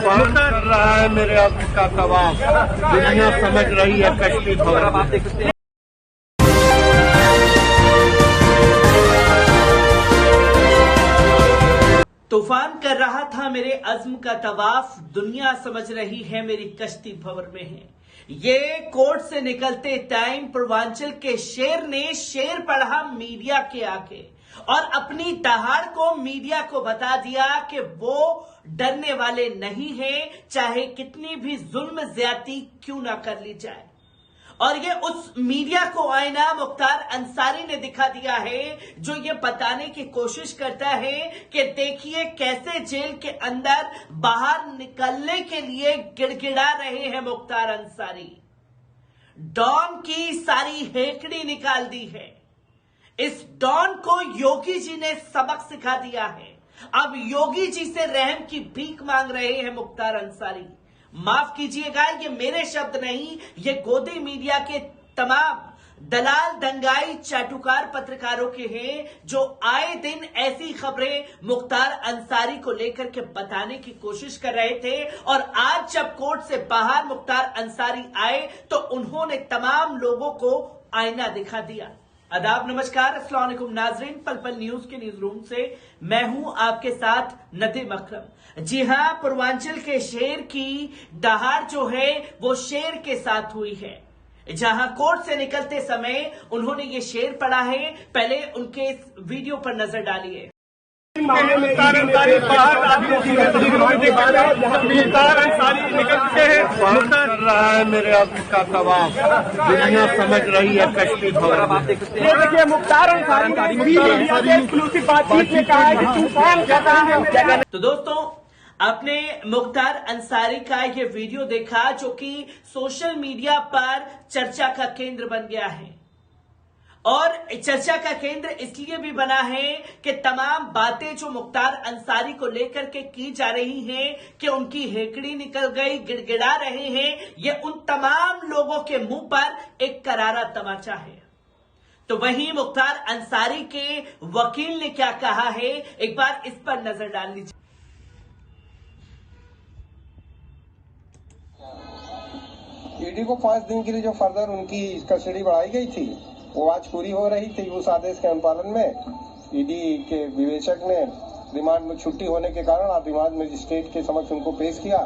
तूफान कर रहा है मेरे अब्द का तवाफ, दुनिया समझ रही है कश्ती भवर। आप देख सकते हैं तूफान कर रहा था मेरे अज़्म का तवाफ, दुनिया समझ रही है मेरी कश्ती भंवर में है। ये कोर्ट से निकलते टाइम पूर्वांचल के शेर ने शेर पढ़ा मीडिया के आगे और अपनी दहाड़ को मीडिया को बता दिया कि वो डरने वाले नहीं हैं, चाहे कितनी भी जुल्म ज्यादती क्यों ना कर ली जाए। और ये उस मीडिया को आईना मुख्तार अंसारी ने दिखा दिया है जो ये बताने की कोशिश करता है कि देखिए कैसे जेल के अंदर बाहर निकलने के लिए गिड़गिड़ा रहे हैं मुख्तार अंसारी। डॉन की सारी हेकड़ी निकाल दी है। इस डॉन को योगी जी ने सबक सिखा दिया है। अब योगी जी से रहम की भीख मांग रहे हैं मुख्तार अंसारी। माफ कीजिएगा, ये मेरे शब्द नहीं, ये गोदी मीडिया के तमाम दलाल दंगाई चाटुकार पत्रकारों के हैं जो आए दिन ऐसी खबरें मुख्तार अंसारी को लेकर के बताने की कोशिश कर रहे थे। और आज जब कोर्ट से बाहर मुख्तार अंसारी आए तो उन्होंने तमाम लोगों को आईना दिखा दिया। आदाब, नमस्कार, अस्सलाम वालेकुम नाजरीन, पल पल न्यूज के न्यूज रूम से मैं हूं आपके साथ नदीम अकरम। जी हां, पूर्वांचल के शेर की दहाड़ जो है वो शेर के साथ हुई है। जहां कोर्ट से निकलते समय उन्होंने ये शेर पढ़ा है, पहले उनके इस वीडियो पर नजर डालिए। मुख्तार अंसारी निकलते हैं, तूफान कर रहा है मेरे अब्द का तवाफ, दुनिया समझ रही है कश्ती भवर। आप देख सकते हैं देखिए मुख्तार अंसारी एक्सक्लूसिव बातचीत में कहा है कि तूफान कर रहा है। तो दोस्तों, आपने मुख्तार अंसारी का ये वीडियो देखा जो कि सोशल मीडिया पर चर्चा का केंद्र बन गया है। और चर्चा का केंद्र इसलिए भी बना है कि तमाम बातें जो मुख्तार अंसारी को लेकर के की जा रही हैं कि उनकी हेकड़ी निकल गई, गिड़गिड़ा रहे हैं, ये उन तमाम लोगों के मुंह पर एक करारा तमाचा है। तो वहीं मुख्तार अंसारी के वकील ने क्या कहा है, एक बार इस पर नजर डाल लीजिए। ईडी को 5 दिन के लिए जो फर्दर उनकी कस्टडी बढ़ाई गई थी वो आज पूरी हो रही थी। उस आदेश के अनुपालन में ईडी के विवेचक ने रिमांड में छुट्टी होने के कारण आज रिमांड मजिस्ट्रेट के समक्ष उनको पेश किया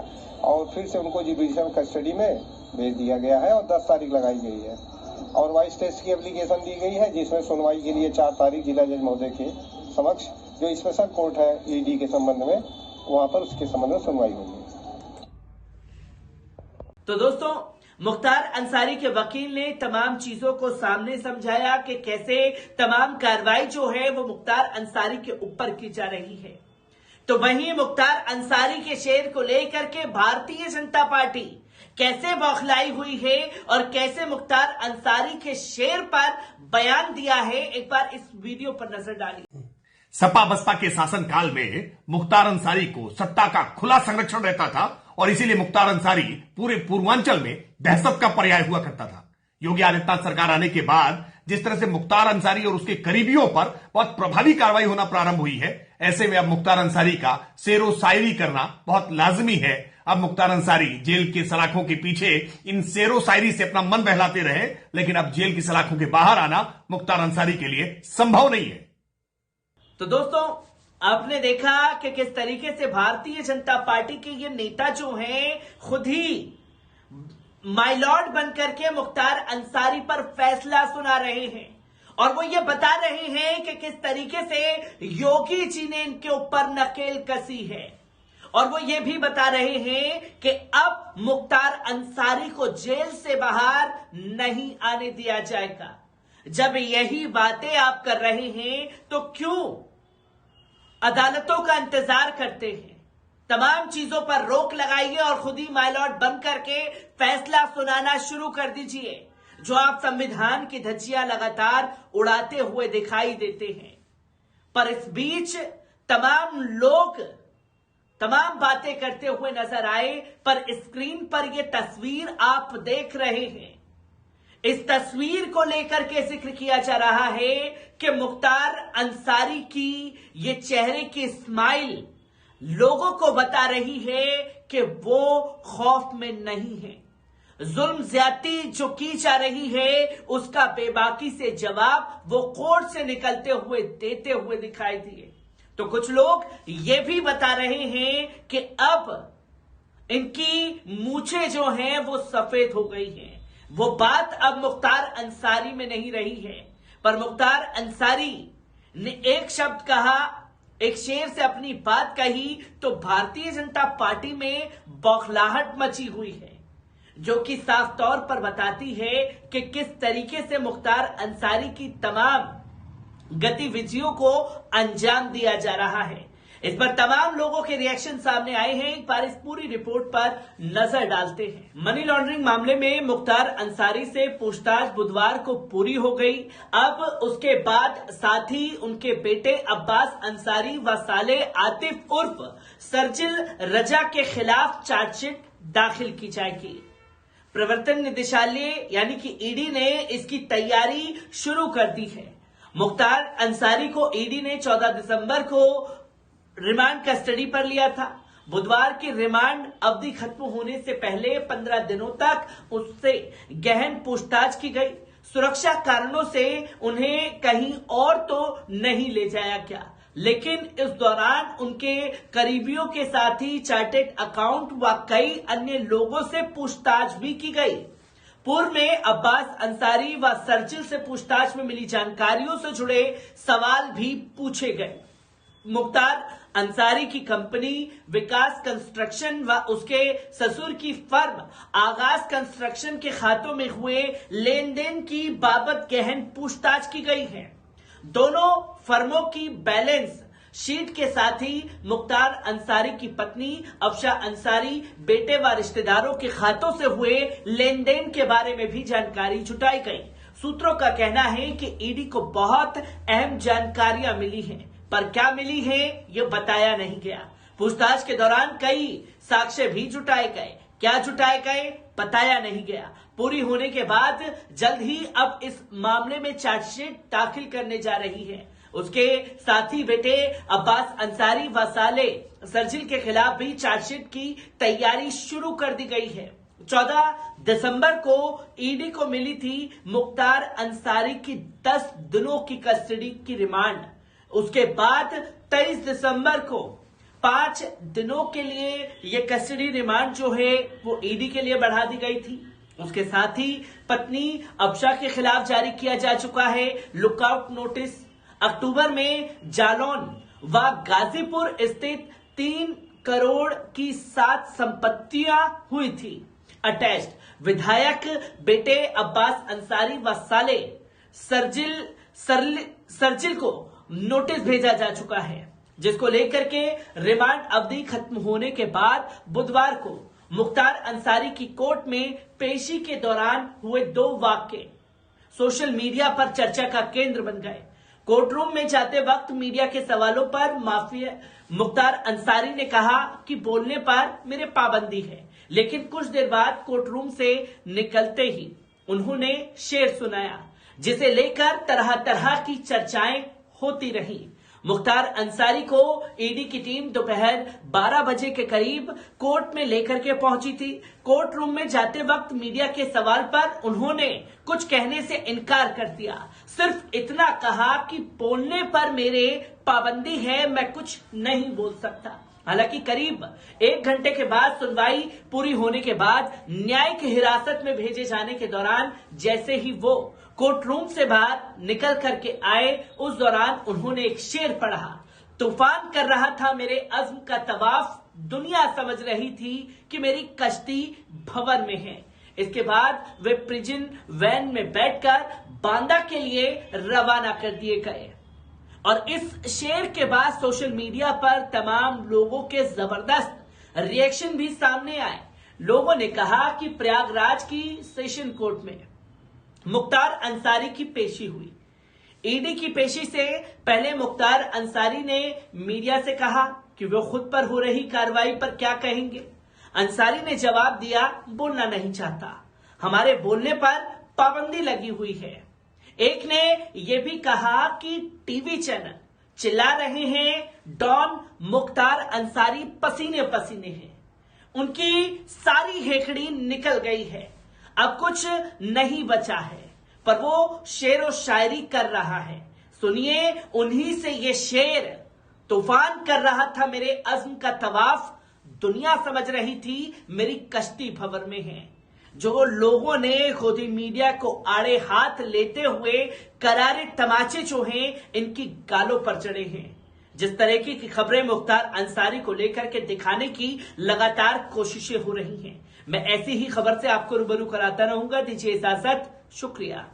और फिर से उनको जुडिशियल कस्टडी में भेज दिया गया है और 10 तारीख लगाई गई है और वाइस टेस्ट की एप्लीकेशन दी गई है जिसमें सुनवाई के लिए 4 तारीख जिला जज महोदय के समक्ष जो स्पेशल कोर्ट है ईडी के संबंध में, वहां पर उसके संबंध में सुनवाई होगी। तो दोस्तों, मुख्तार अंसारी के वकील ने तमाम चीजों को सामने समझाया कि कैसे तमाम कार्रवाई जो है वो मुख्तार अंसारी के ऊपर की जा रही है। तो वहीं मुख्तार अंसारी के शेर को लेकर के भारतीय जनता पार्टी कैसे बौखलाई हुई है और कैसे मुख्तार अंसारी के शेर पर बयान दिया है, एक बार इस वीडियो पर नजर डालिए। सपा बसपा के शासनकाल में मुख्तार अंसारी को सत्ता का खुला संरक्षण रहता था और इसीलिए मुख्तार अंसारी पूरे पूर्वांचल में दहशत का पर्याय हुआ करता था। योगी आदित्यनाथ सरकार आने के बाद जिस तरह से मुख्तार अंसारी और उसके करीबियों पर बहुत प्रभावी कार्रवाई होना प्रारंभ हुई है, ऐसे में अब मुख्तार अंसारी का शेरो शायरी करना बहुत लाजमी है। अब मुख्तार अंसारी जेल के सलाखों के पीछे इन शेरो शायरी से अपना मन बहलाते रहे, लेकिन अब जेल की सलाखों के बाहर आना मुख्तार अंसारी के लिए संभव नहीं है। तो दोस्तों, आपने देखा कि किस तरीके से भारतीय जनता पार्टी के ये नेता जो हैं खुद ही माइलॉर्ड बनकर के मुख्तार अंसारी पर फैसला सुना रहे हैं और वो ये बता रहे हैं कि किस तरीके से योगी जी ने इनके ऊपर नकेल कसी है। और वो ये भी बता रहे हैं कि अब मुख्तार अंसारी को जेल से बाहर नहीं आने दिया जाएगा। जब यही बातें आप कर रहे हैं तो क्यों अदालतों का इंतजार करते हैं? तमाम चीजों पर रोक लगाइए और खुद ही माइलॉर्ड बन करके फैसला सुनाना शुरू कर दीजिए। जो आप संविधान की धज्जियां लगातार उड़ाते हुए दिखाई देते हैं, पर इस बीच तमाम लोग तमाम बातें करते हुए नजर आए, पर स्क्रीन पर यह तस्वीर आप देख रहे हैं। इस तस्वीर को लेकर के जिक्र किया जा रहा है कि मुख्तार अंसारी की ये चेहरे की स्माइल लोगों को बता रही है कि वो खौफ में नहीं है। जुल्म ज्यादती जो की जा रही है उसका बेबाकी से जवाब वो कोर्ट से निकलते हुए देते हुए दिखाई दिए। तो कुछ लोग ये भी बता रहे हैं कि अब इनकी मूछें जो हैं वो सफेद हो गई हैं। वो बात अब मुख्तार अंसारी में नहीं रही है, पर मुख्तार अंसारी ने एक शब्द कहा, एक शेर से अपनी बात कही तो भारतीय जनता पार्टी में बौखलाहट मची हुई है, जो कि साफ तौर पर बताती है कि किस तरीके से मुख्तार अंसारी की तमाम गतिविधियों को अंजाम दिया जा रहा है। इस पर तमाम लोगों के रिएक्शन सामने आए हैं। एक बार इस पूरी रिपोर्ट पर नजर डालते हैं। मनी लॉन्ड्रिंग मामले में मुख्तार अंसारी से पूछताछ बुधवार को पूरी हो गई। अब उसके बाद साथ ही उनके बेटे अब्बास अंसारी व साले आतिफ उर्फ सर्जिल रजा के खिलाफ चार्जशीट दाखिल की जाएगी। प्रवर्तन निदेशालय यानी कि ईडी ने इसकी तैयारी शुरू कर दी है। मुख्तार अंसारी को ईडी ने 14 दिसंबर को रिमांड कस्टडी पर लिया था। बुधवार की रिमांड अवधि खत्म होने से पहले 15 दिनों तक उससे गहन पूछताछ की गई। सुरक्षा कारणों से उन्हें कहीं और तो नहीं ले जाया गया, लेकिन इस दौरान उनके करीबियों के साथ ही चार्टेड अकाउंट व कई अन्य लोगों से पूछताछ भी की गई। पूर्व में अब्बास अंसारी व सर्जिल से पूछताछ में मिली जानकारियों से जुड़े सवाल भी पूछे गए। मुख्तार अंसारी की कंपनी विकास कंस्ट्रक्शन व उसके ससुर की फर्म आगाज कंस्ट्रक्शन के खातों में हुए लेन देन की बाबत गहन पूछताछ की गई है। दोनों फर्मों की बैलेंस शीट के साथ ही मुख्तार अंसारी की पत्नी अफशा अंसारी, बेटे व रिश्तेदारों के खातों से हुए लेन देन के बारे में भी जानकारी जुटाई गई। सूत्रों का कहना है कि ईडी को बहुत अहम जानकारियां मिली हैं, पर क्या मिली है ये बताया नहीं गया। पूछताछ के दौरान कई साक्ष्य भी जुटाए गए, क्या जुटाए गए बताया नहीं गया। पूरी होने के बाद जल्द ही अब इस मामले में चार्जशीट दाखिल करने जा रही है। उसके साथी बेटे अब्बास अंसारी व साले सर्जिल के खिलाफ भी चार्जशीट की तैयारी शुरू कर दी गई है। 14 दिसंबर को ईडी को मिली थी मुख्तार अंसारी की 10 दिनों की कस्टडी की रिमांड। उसके बाद 23 दिसंबर को 5 दिनों के लिए यह कस्टडी रिमांड जो है वो ईडी के लिए बढ़ा दी गई थी। उसके साथ ही पत्नी अफशा के खिलाफ जारी किया जा चुका है लुकआउट नोटिस। अक्टूबर में जालौन व गाजीपुर स्थित 3 करोड़ की 7 संपत्तियां हुई थी अटैच्ड। विधायक बेटे अब्बास अंसारी व साले सर्जिल को नोटिस भेजा जा चुका है, जिसको लेकर के रिमांड अवधि खत्म होने के बाद बुधवार को मुख्तार अंसारी की कोर्ट में पेशी के दौरान हुए 2 वाकये सोशल मीडिया पर चर्चा का केंद्र बन गए। कोर्ट रूम में जाते वक्त मीडिया के सवालों पर मुख्तार अंसारी ने कहा कि बोलने पर मेरे पाबंदी है, लेकिन कुछ देर बाद कोर्ट रूम से निकलते ही उन्होंने शेर सुनाया, जिसे लेकर तरह तरह की चर्चाएं होती रही। मुख्तार अंसारी को ईडी की टीम दोपहर 12 बजे के करीब कोर्ट में लेकर के पहुंची थी। कोर्ट रूम में जाते वक्त मीडिया के सवाल पर उन्होंने कुछ कहने से इनकार कर दिया। सिर्फ इतना कहा कि बोलने पर मेरे पाबंदी है, मैं कुछ नहीं बोल सकता। हालांकि करीब 1 घंटे के बाद सुनवाई पूरी होने के बाद न्यायिक हिरासत में भेजे जाने के दौरान जैसे ही वो कोर्ट रूम से बाहर निकल करके आए, उस दौरान उन्होंने एक शेर पढ़ा, तूफान कर रहा था मेरे अज़्म का तवाफ, दुनिया समझ रही थी कि मेरी कश्ती भंवर में है। इसके बाद वे प्रिजन वैन में बैठकर बांदा के लिए रवाना कर दिए गए। और इस शेर के बाद सोशल मीडिया पर तमाम लोगों के जबरदस्त रिएक्शन भी सामने आए। लोगों ने कहा कि प्रयागराज की सेशन कोर्ट में मुख्तार अंसारी की पेशी हुई। ईडी की पेशी से पहले मुख्तार अंसारी ने मीडिया से कहा कि वो खुद पर हो रही कार्रवाई पर क्या कहेंगे। अंसारी ने जवाब दिया, बोलना नहीं चाहता, हमारे बोलने पर पाबंदी लगी हुई है। एक ने यह भी कहा कि टीवी चैनल चिल्ला रहे हैं डॉन मुख्तार अंसारी पसीने पसीने हैं। उनकी सारी हेकड़ी निकल गई है, अब कुछ नहीं बचा है, पर वो शेर और शायरी कर रहा है। सुनिए उन्हीं से ये शेर। तूफान कर रहा था मेरे अज़्म का तवाफ, दुनिया समझ रही थी मेरी कश्ती भंवर में है। जो लोगों ने खुद ही मीडिया को आड़े हाथ लेते हुए करारे तमाचे जो हैं इनकी गालों पर चढ़े हैं। जिस तरह की खबरें मुख्तार अंसारी को लेकर के दिखाने की लगातार कोशिशें हो रही हैं, मैं ऐसी ही खबर से आपको रूबरू कराता रहूंगा। दीजिए इजाजत, शुक्रिया।